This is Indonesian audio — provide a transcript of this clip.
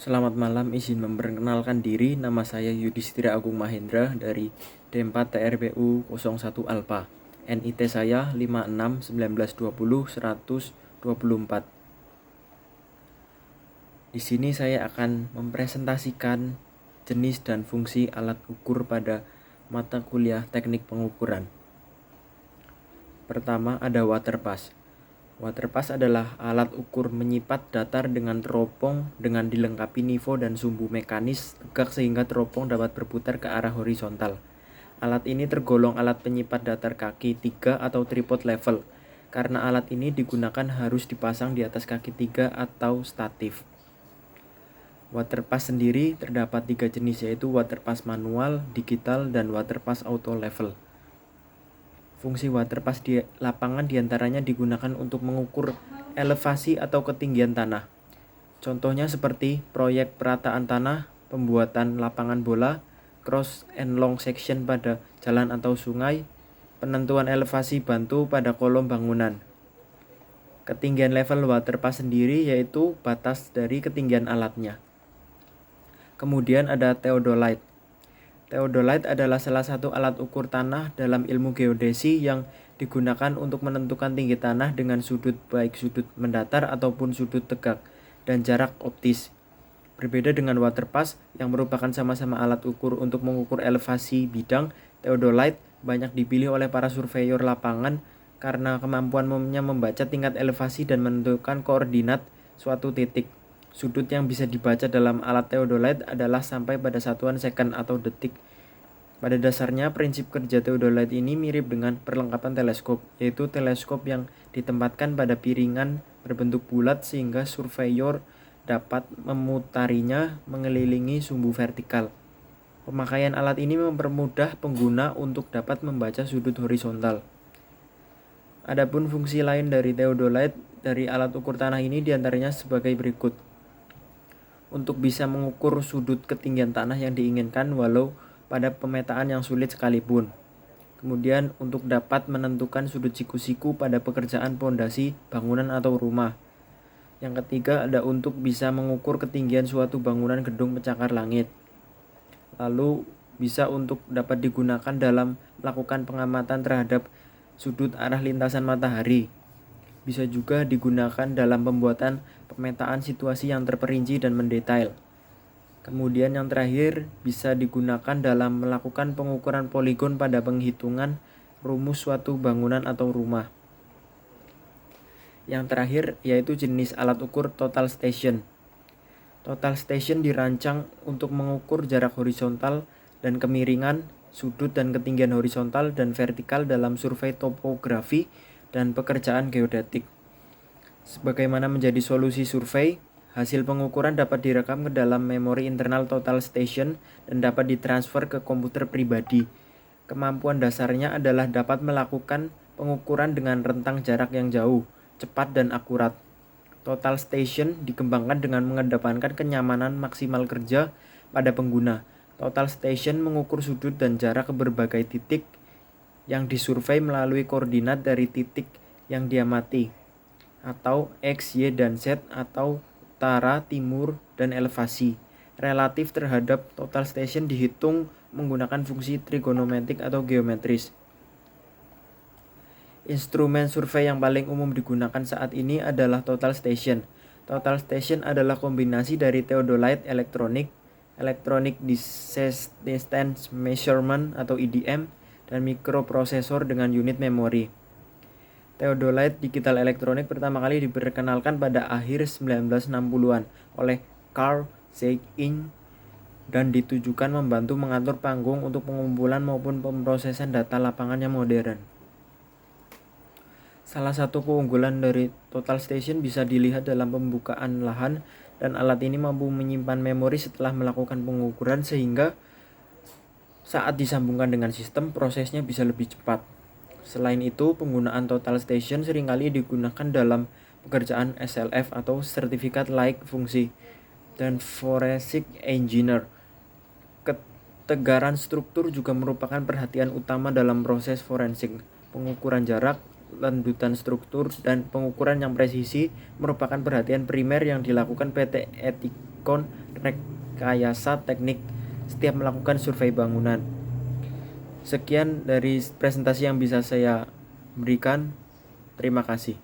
Selamat malam, izin memperkenalkan diri. Nama saya Yudhistira Agung Mahendra dari D4 TRBU 01 Alpha. NIT saya 561920 124. Di sini saya akan mempresentasikan jenis dan fungsi alat ukur pada mata kuliah Teknik Pengukuran. Pertama ada waterpass. Waterpass adalah alat ukur menyipat datar dengan teropong dengan dilengkapi nivo dan sumbu mekanis tegak sehingga teropong dapat berputar ke arah horizontal. Alat ini tergolong alat penyipat datar kaki 3 atau tripod level. Karena alat ini digunakan harus dipasang di atas kaki 3 atau statif. Waterpass sendiri terdapat 3 jenis, yaitu waterpass manual, digital, dan waterpass auto level. Fungsi waterpass di lapangan diantaranya digunakan untuk mengukur elevasi atau ketinggian tanah. Contohnya seperti proyek perataan tanah, pembuatan lapangan bola, cross and long section pada jalan atau sungai, penentuan elevasi bantu pada kolom bangunan. Ketinggian level waterpass sendiri yaitu batas dari ketinggian alatnya. Kemudian ada theodolite. Theodolite adalah salah satu alat ukur tanah dalam ilmu geodesi yang digunakan untuk menentukan tinggi tanah dengan sudut baik sudut mendatar ataupun sudut tegak dan jarak optis. Berbeda dengan waterpass yang merupakan sama-sama alat ukur untuk mengukur elevasi bidang, theodolite banyak dipilih oleh para surveyor lapangan karena kemampuannya membaca tingkat elevasi dan menentukan koordinat suatu titik. Sudut yang bisa dibaca dalam alat theodolite adalah sampai pada satuan second atau detik. Pada dasarnya, prinsip kerja theodolite ini mirip dengan perlengkapan teleskop, yaitu teleskop yang ditempatkan pada piringan berbentuk bulat sehingga surveyor dapat memutarinya mengelilingi sumbu vertikal. Pemakaian alat ini mempermudah pengguna untuk dapat membaca sudut horizontal. Adapun fungsi lain dari theodolite dari alat ukur tanah ini diantaranya sebagai berikut. Untuk bisa mengukur sudut ketinggian tanah yang diinginkan walau pada pemetaan yang sulit sekalipun. Kemudian untuk dapat menentukan sudut siku-siku pada pekerjaan pondasi bangunan atau rumah. Yang ketiga ada untuk bisa mengukur ketinggian suatu bangunan gedung pencakar langit. Lalu bisa untuk dapat digunakan dalam melakukan pengamatan terhadap sudut arah lintasan matahari. Bisa juga digunakan dalam pembuatan pemetaan situasi yang terperinci dan mendetail. Kemudian yang terakhir bisa digunakan dalam melakukan pengukuran poligon pada penghitungan rumus suatu bangunan atau rumah. Yang terakhir yaitu jenis alat ukur total station. Total station dirancang untuk mengukur jarak horizontal dan kemiringan, sudut dan ketinggian horizontal dan vertikal dalam survei topografi dan pekerjaan geodetik. Sebagaimana menjadi solusi survei, hasil pengukuran dapat direkam ke dalam memori internal total station dan dapat ditransfer ke komputer pribadi. Kemampuan dasarnya adalah dapat melakukan pengukuran dengan rentang jarak yang jauh, cepat dan akurat. Total station dikembangkan dengan mengedepankan kenyamanan maksimal kerja pada pengguna. Total station mengukur sudut dan jarak ke berbagai titik yang disurvei melalui koordinat dari titik yang diamati atau X, Y, dan Z atau utara, timur, dan elevasi. Relatif terhadap total station dihitung menggunakan fungsi trigonometrik atau geometris. Instrumen survei yang paling umum digunakan saat ini adalah total station. Total station adalah kombinasi dari theodolite electronic distance measurement atau EDM, dan mikroprosesor dengan unit memori. Theodolite digital elektronik pertama kali diperkenalkan pada akhir 1960-an oleh Carl Zeiss dan ditujukan membantu mengatur panggung untuk pengumpulan maupun pemrosesan data lapangan yang modern. Salah satu keunggulan dari total station bisa dilihat dalam pembukaan lahan, dan alat ini mampu menyimpan memori setelah melakukan pengukuran sehingga saat disambungkan dengan sistem, prosesnya bisa lebih cepat. Selain itu, penggunaan total station seringkali digunakan dalam pekerjaan SLF atau Certificate Like Fungsi dan Forensic Engineer. Ketegaran struktur juga merupakan perhatian utama dalam proses forensik. Pengukuran jarak, landutan struktur, dan pengukuran yang presisi merupakan perhatian primer yang dilakukan PT recon rekayasa teknik setiap melakukan survei bangunan. Sekian dari presentasi yang bisa saya berikan. Terima kasih.